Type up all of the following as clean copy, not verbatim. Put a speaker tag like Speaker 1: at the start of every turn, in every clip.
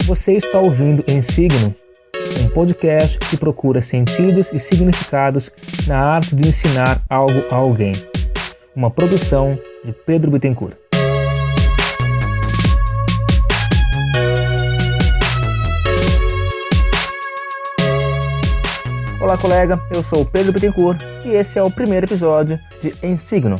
Speaker 1: Você está ouvindo Em Signo, um podcast que procura sentidos e significados na arte de ensinar algo a alguém. Uma produção de Pedro Bittencourt. Olá, colega, eu sou o Pedro Bittencourt e esse é o primeiro episódio de Em Signo.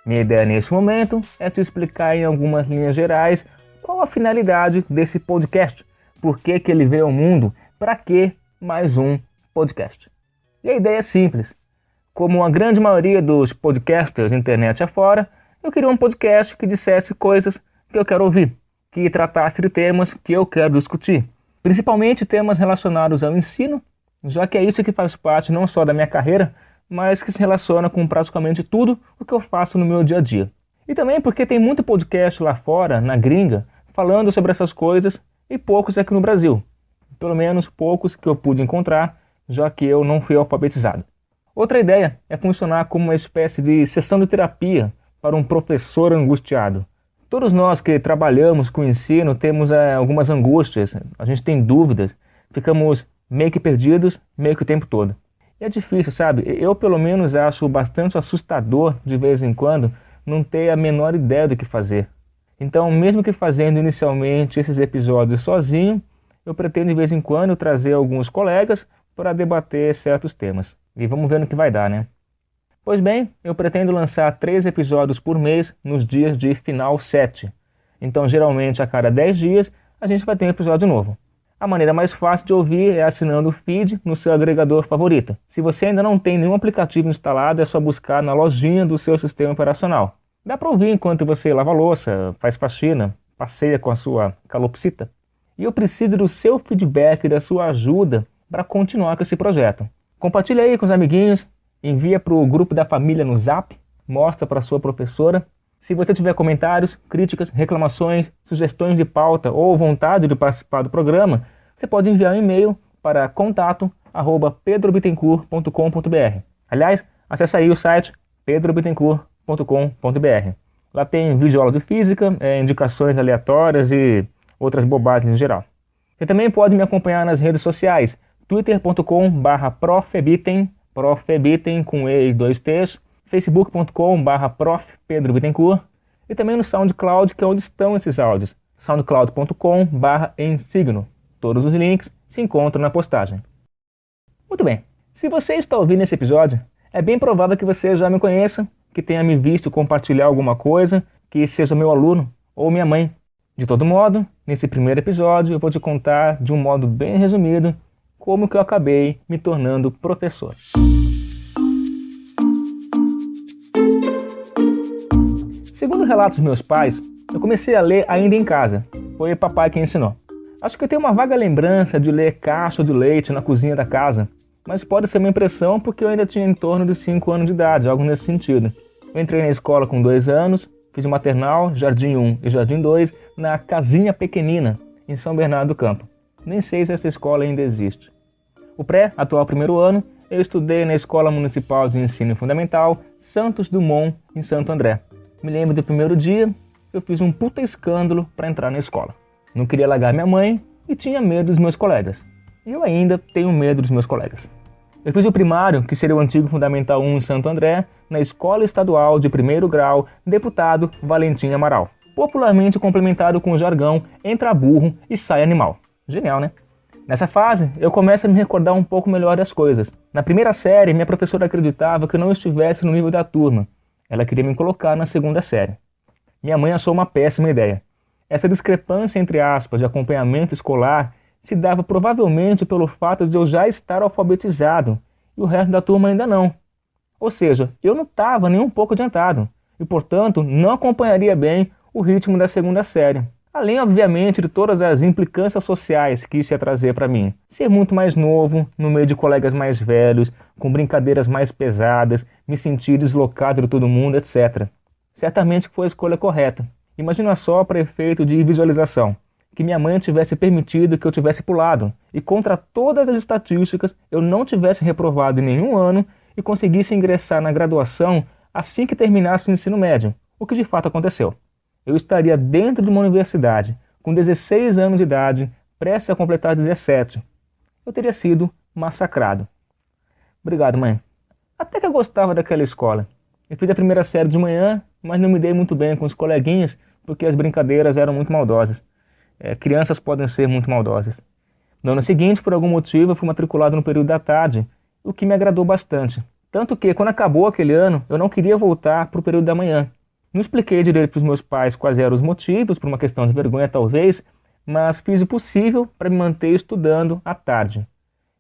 Speaker 1: Minha ideia nesse momento é te explicar em algumas linhas gerais qual a finalidade desse podcast, por que ele veio ao mundo, para que mais um podcast. E a ideia é simples. Como a grande maioria dos podcasters na internet afora, eu queria um podcast que dissesse coisas que eu quero ouvir, que tratasse de temas que eu quero discutir, principalmente temas relacionados ao ensino, já que é isso que faz parte não só da minha carreira, mas que se relaciona com praticamente tudo o que eu faço no meu dia a dia. E também porque tem muito podcast lá fora, na gringa, falando sobre essas coisas e poucos aqui no Brasil. Pelo menos poucos que eu pude encontrar, já que eu não fui alfabetizado. Outra ideia é funcionar como uma espécie de sessão de terapia para um professor angustiado. Todos nós que trabalhamos com o ensino temos algumas angústias, a gente tem dúvidas, ficamos meio que perdidos meio que o tempo todo. E é difícil, sabe? Eu pelo menos acho bastante assustador de vez em quando não ter a menor ideia do que fazer. Então, mesmo que fazendo inicialmente esses episódios sozinho, eu pretendo de vez em quando trazer alguns colegas para debater certos temas. E vamos ver no que vai dar, né? Pois bem, eu pretendo lançar 3 episódios por mês nos dias de final 7. Então, geralmente, a cada 10 dias, a gente vai ter um episódio novo. A maneira mais fácil de ouvir é assinando o feed no seu agregador favorito. Se você ainda não tem nenhum aplicativo instalado, é só buscar na lojinha do seu sistema operacional. Dá para ouvir enquanto você lava a louça, faz faxina, passeia com a sua calopsita. E eu preciso do seu feedback e da sua ajuda para continuar com esse projeto. Compartilha aí com os amiguinhos, envia para o grupo da família no Zap, mostra para sua professora. Se você tiver comentários, críticas, reclamações, sugestões de pauta ou vontade de participar do programa, você pode enviar um e-mail para contato@pedrobittencourt.com.br. Aliás, acesse aí o site pedrobittencourt.com.br. Lá tem videoaulas de física, indicações aleatórias e outras bobagens em geral. Você também pode me acompanhar nas redes sociais, twitter.com/profebitten, profebitten com E e 2 T's, facebook.com/profpedrobittencourt e também no SoundCloud, que é onde estão esses áudios, soundcloud.com/ensigno. Todos os links se encontram na postagem. Muito bem, se você está ouvindo esse episódio, é bem provável que você já me conheça, que tenha me visto compartilhar alguma coisa, que seja meu aluno ou minha mãe. De todo modo, nesse primeiro episódio eu vou te contar de um modo bem resumido como que eu acabei me tornando professor. Segundo relatos dos meus pais, eu comecei a ler ainda em casa. Foi o papai quem ensinou. Acho que eu tenho uma vaga lembrança de ler Caixa de Leite na cozinha da casa, mas pode ser uma impressão porque eu ainda tinha em torno de 5 anos de idade, algo nesse sentido. Eu entrei na escola com 2 anos, fiz o maternal, Jardim 1 e Jardim 2, na Casinha Pequenina, em São Bernardo do Campo. Nem sei se essa escola ainda existe. O pré, atual primeiro ano, eu estudei na Escola Municipal de Ensino Fundamental Santos Dumont, em Santo André. Me lembro do primeiro dia, eu fiz um puta escândalo para entrar na escola. Não queria largar minha mãe e tinha medo dos meus colegas. E eu ainda tenho medo dos meus colegas. Eu fiz o primário, que seria o antigo Fundamental 1 em Santo André, na Escola Estadual de Primeiro Grau, Deputado Valentim Amaral. Popularmente complementado com o jargão entra burro e sai animal. Genial, né? Nessa fase, eu começo a me recordar um pouco melhor das coisas. Na primeira série, minha professora acreditava que eu não estivesse no nível da turma. Ela queria me colocar na segunda série. Minha mãe achou uma péssima ideia. Essa discrepância, entre aspas, de acompanhamento escolar se dava provavelmente pelo fato de eu já estar alfabetizado e o resto da turma ainda não. Ou seja, eu não estava nem um pouco adiantado e, portanto, não acompanharia bem o ritmo da segunda série. Além, obviamente, de todas as implicâncias sociais que isso ia trazer para mim. Ser muito mais novo, no meio de colegas mais velhos, com brincadeiras mais pesadas, me sentir deslocado de todo mundo, etc. Certamente foi a escolha correta. Imagina só para efeito de visualização, que minha mãe tivesse permitido que eu tivesse pulado e, contra todas as estatísticas, eu não tivesse reprovado em nenhum ano e conseguisse ingressar na graduação assim que terminasse o ensino médio, o que de fato aconteceu. Eu estaria dentro de uma universidade, com 16 anos de idade, prestes a completar 17. Eu teria sido massacrado. Obrigado, mãe. Até que eu gostava daquela escola. Eu fiz a primeira série de manhã, mas não me dei muito bem com os coleguinhas, porque as brincadeiras eram muito maldosas. Crianças podem ser muito maldosas. No ano seguinte, por algum motivo, eu fui matriculado no período da tarde, o que me agradou bastante. Tanto que, quando acabou aquele ano, eu não queria voltar para o período da manhã. Não expliquei direito para os meus pais quais eram os motivos, por uma questão de vergonha talvez, mas fiz o possível para me manter estudando à tarde.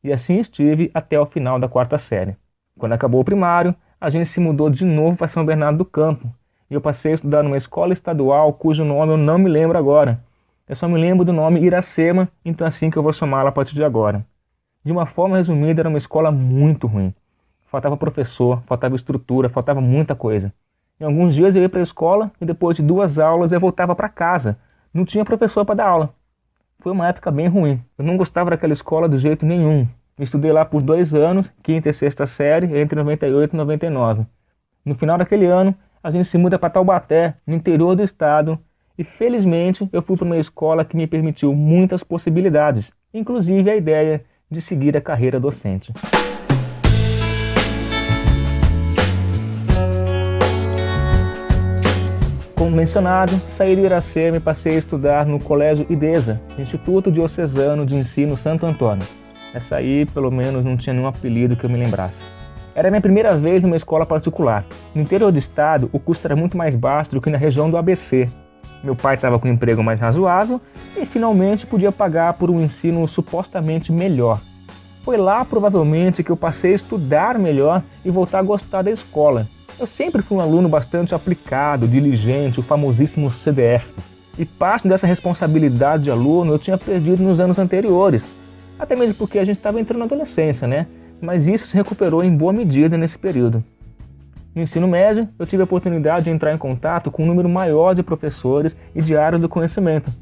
Speaker 1: E assim estive até o final da 4ª série. Quando acabou o primário, a gente se mudou de novo para São Bernardo do Campo. E eu passei a estudar numa escola estadual cujo nome eu não me lembro agora. Eu só me lembro do nome Iracema, então é assim que eu vou chamá-la a partir de agora. De uma forma resumida, era uma escola muito ruim. Faltava professor, faltava estrutura, faltava muita coisa. Em alguns dias eu ia para a escola e depois de 2 aulas eu voltava para casa. Não tinha professor para dar aula. Foi uma época bem ruim. Eu não gostava daquela escola de jeito nenhum. Eu estudei lá por 2 anos, 5ª e 6ª série, entre 98 e 99. No final daquele ano, a gente se muda para Taubaté, no interior do estado, e felizmente eu fui para uma escola que me permitiu muitas possibilidades, inclusive a ideia de seguir a carreira docente. Como mencionado, saí de Iracema e passei a estudar no Colégio IDESA, Instituto Diocesano de Ensino Santo Antônio. Essa aí, pelo menos, não tinha nenhum apelido que eu me lembrasse. Era a minha primeira vez numa escola particular. No interior do estado, o custo era muito mais baixo do que na região do ABC. Meu pai estava com um emprego mais razoável e finalmente podia pagar por um ensino supostamente melhor. Foi lá, provavelmente, que eu passei a estudar melhor e voltar a gostar da escola. Eu sempre fui um aluno bastante aplicado, diligente, o famosíssimo CDF. E parte dessa responsabilidade de aluno eu tinha perdido nos anos anteriores. Até mesmo porque a gente estava entrando na adolescência, né? Mas isso se recuperou em boa medida nesse período. No ensino médio, eu tive a oportunidade de entrar em contato com um número maior de professores e de áreas do conhecimento.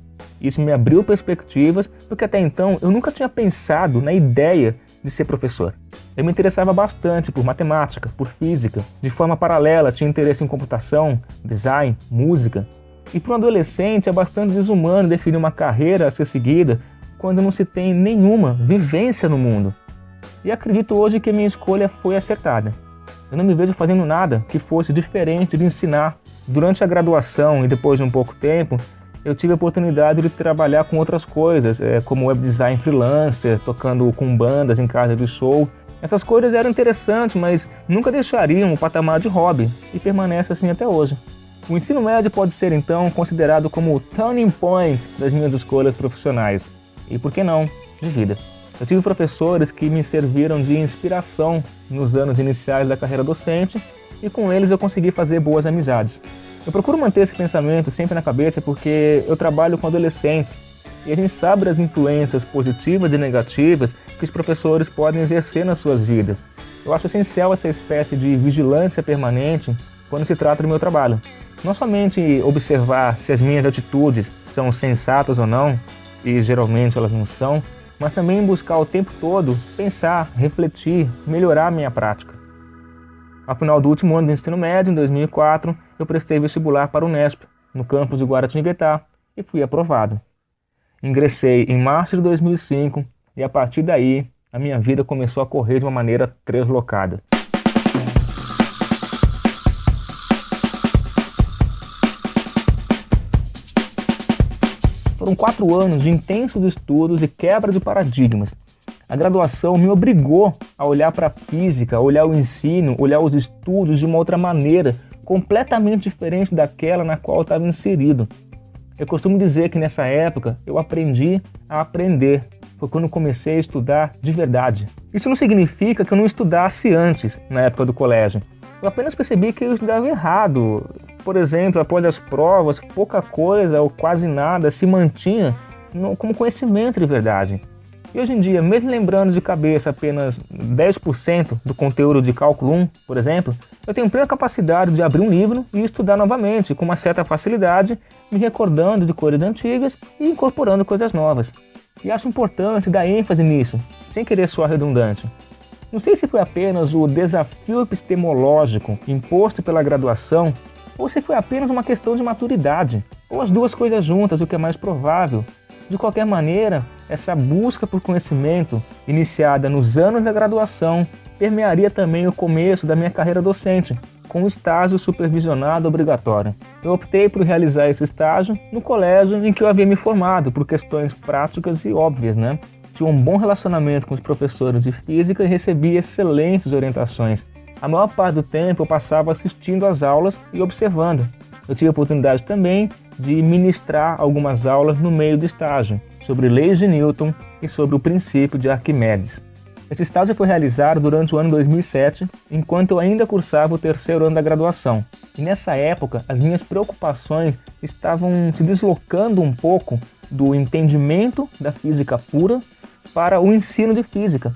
Speaker 1: Isso me abriu perspectivas, porque até então eu nunca tinha pensado na ideia de ser professor. Eu me interessava bastante por matemática, por física. De forma paralela, tinha interesse em computação, design, música. E para um adolescente é bastante desumano definir uma carreira a ser seguida quando não se tem nenhuma vivência no mundo. E acredito hoje que a minha escolha foi acertada. Eu não me vejo fazendo nada que fosse diferente de ensinar. Durante a graduação e depois de um pouco tempo, eu tive a oportunidade de trabalhar com outras coisas, como web design freelancer, tocando com bandas em casa de show. Essas coisas eram interessantes, mas nunca deixariam o patamar de hobby, e permanece assim até hoje. O ensino médio pode ser, então, considerado como o turning point das minhas escolhas profissionais. E por que não, de vida. Eu tive professores que me serviram de inspiração nos anos iniciais da carreira docente, e com eles eu consegui fazer boas amizades. Eu procuro manter esse pensamento sempre na cabeça porque eu trabalho com adolescentes e a gente sabe das influências positivas e negativas que os professores podem exercer nas suas vidas. Eu acho essencial essa espécie de vigilância permanente quando se trata do meu trabalho. Não somente observar se as minhas atitudes são sensatas ou não, e geralmente elas não são, mas também buscar o tempo todo pensar, refletir, melhorar a minha prática. Ao final do último ano do ensino médio, em 2004, eu prestei vestibular para o Unesp, no campus de Guaratinguetá, e fui aprovado. Ingressei em março de 2005 e a partir daí a minha vida começou a correr de uma maneira translocada. Foram 4 anos de intensos estudos e quebra de paradigmas. A graduação me obrigou a olhar para a física, a olhar o ensino, olhar os estudos de uma outra maneira, completamente diferente daquela na qual eu estava inserido. Eu costumo dizer que nessa época eu aprendi a aprender. Foi quando eu comecei a estudar de verdade. Isso não significa que eu não estudasse antes, na época do colégio. Eu apenas percebi que eu estudava errado. Por exemplo, após as provas, pouca coisa ou quase nada se mantinha como conhecimento de verdade. E hoje em dia, mesmo lembrando de cabeça apenas 10% do conteúdo de cálculo 1, por exemplo, eu tenho plena capacidade de abrir um livro e estudar novamente, com uma certa facilidade, me recordando de coisas antigas e incorporando coisas novas. E acho importante dar ênfase nisso, sem querer soar redundante. Não sei se foi apenas o desafio epistemológico imposto pela graduação, ou se foi apenas uma questão de maturidade, ou as duas coisas juntas, o que é mais provável. De qualquer maneira, essa busca por conhecimento, iniciada nos anos da graduação, permearia também o começo da minha carreira docente, com o estágio supervisionado obrigatório. Eu optei por realizar esse estágio no colégio em que eu havia me formado, por questões práticas e óbvias, né? Tinha um bom relacionamento com os professores de física e recebia excelentes orientações. A maior parte do tempo eu passava assistindo às aulas e observando. Eu tive a oportunidade também de ministrar algumas aulas no meio do estágio, sobre leis de Newton e sobre o princípio de Arquimedes. Esse estágio foi realizado durante o ano 2007, enquanto eu ainda cursava o terceiro ano da graduação. E nessa época, as minhas preocupações estavam se deslocando um pouco do entendimento da física pura para o ensino de física,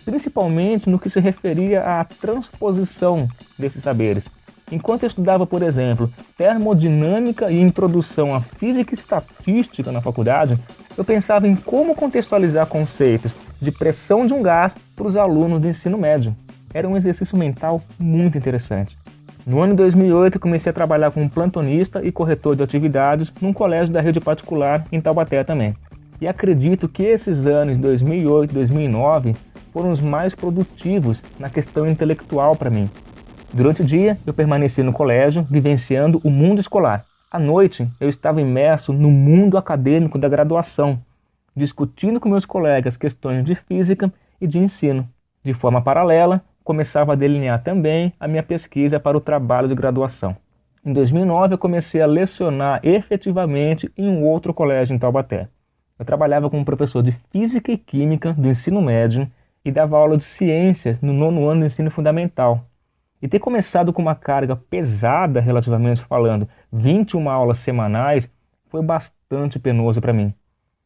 Speaker 1: principalmente no que se referia à transposição desses saberes. Enquanto eu estudava, por exemplo, termodinâmica e introdução à física e estatística na faculdade, eu pensava em como contextualizar conceitos de pressão de um gás para os alunos do ensino médio. Era um exercício mental muito interessante. No ano de 2008, eu comecei a trabalhar como plantonista e corretor de atividades num colégio da rede particular em Taubaté também. E acredito que esses anos de 2008 e 2009 foram os mais produtivos na questão intelectual para mim. Durante o dia, eu permaneci no colégio, vivenciando o mundo escolar. À noite, eu estava imerso no mundo acadêmico da graduação, discutindo com meus colegas questões de física e de ensino. De forma paralela, começava a delinear também a minha pesquisa para o trabalho de graduação. Em 2009, eu comecei a lecionar efetivamente em um outro colégio em Taubaté. Eu trabalhava como professor de Física e Química do ensino médio e dava aula de Ciências no 9º ano do ensino fundamental. E ter começado com uma carga pesada, relativamente falando, 21 aulas semanais, foi bastante penoso para mim.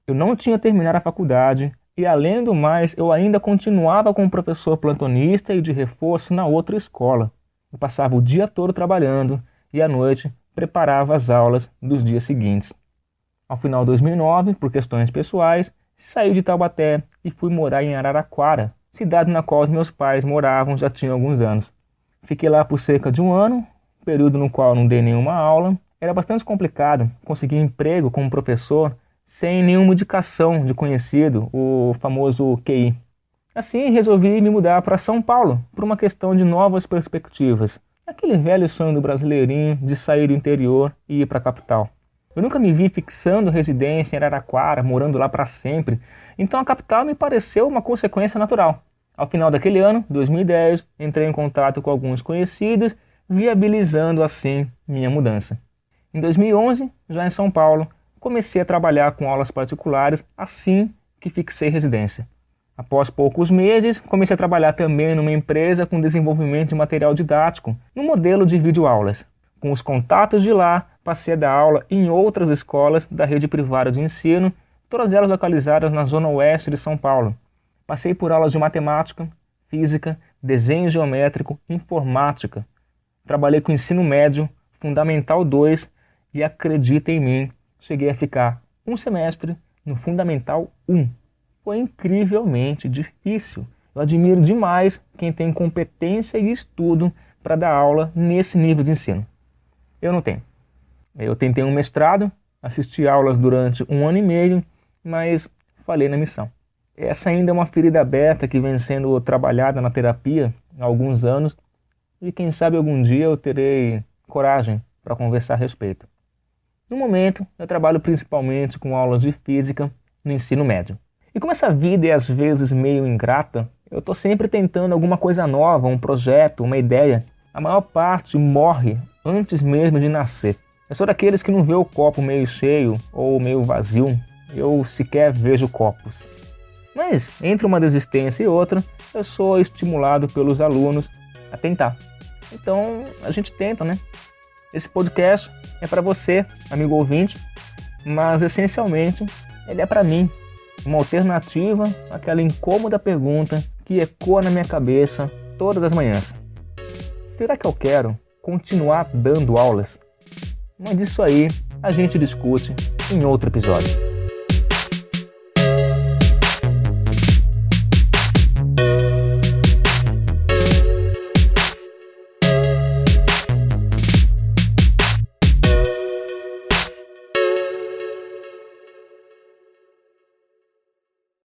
Speaker 1: Eu não tinha terminado a faculdade e, além do mais, eu ainda continuava como professor plantonista e de reforço na outra escola. Eu passava o dia todo trabalhando e, à noite, preparava as aulas dos dias seguintes. Ao final de 2009, por questões pessoais, saí de Taubaté e fui morar em Araraquara, cidade na qual os meus pais moravam já tinha alguns anos. Fiquei lá por cerca de um ano, período no qual não dei nenhuma aula. Era bastante complicado conseguir emprego como professor sem nenhuma indicação de conhecido, o famoso QI. Assim, resolvi me mudar para São Paulo, por uma questão de novas perspectivas. Aquele velho sonho do brasileirinho de sair do interior e ir para a capital. Eu nunca me vi fixando residência em Araraquara, morando lá para sempre, então a capital me pareceu uma consequência natural. Ao final daquele ano, 2010, entrei em contato com alguns conhecidos, viabilizando assim minha mudança. Em 2011, já em São Paulo, comecei a trabalhar com aulas particulares assim que fixei residência. Após poucos meses, comecei a trabalhar também numa empresa com desenvolvimento de material didático, no modelo de videoaulas. Com os contatos de lá, passei a dar aula em outras escolas da rede privada de ensino, todas elas localizadas na zona oeste de São Paulo. Passei por aulas de matemática, física, desenho geométrico, informática. Trabalhei com ensino médio, Fundamental 2 e, acredita em mim, cheguei a ficar um semestre no Fundamental 1. Foi incrivelmente difícil. Eu admiro demais quem tem competência e estudo para dar aula nesse nível de ensino. Eu não tenho. Eu tentei um mestrado, assisti aulas durante 1 ano e meio, mas falhei na missão. Essa ainda é uma ferida aberta que vem sendo trabalhada na terapia há alguns anos e quem sabe algum dia eu terei coragem para conversar a respeito. No momento, eu trabalho principalmente com aulas de física no ensino médio. E como essa vida é às vezes meio ingrata, eu estou sempre tentando alguma coisa nova, um projeto, uma ideia. A maior parte morre antes mesmo de nascer. Eu sou daqueles que não vê o copo meio cheio ou meio vazio, eu sequer vejo copos. Mas, entre uma desistência e outra, eu sou estimulado pelos alunos a tentar. Então, a gente tenta, né? Esse podcast é para você, amigo ouvinte, mas, essencialmente, ele é para mim. Uma alternativa àquela incômoda pergunta que ecoa na minha cabeça todas as manhãs. Será que eu quero continuar dando aulas? Mas isso aí a gente discute em outro episódio.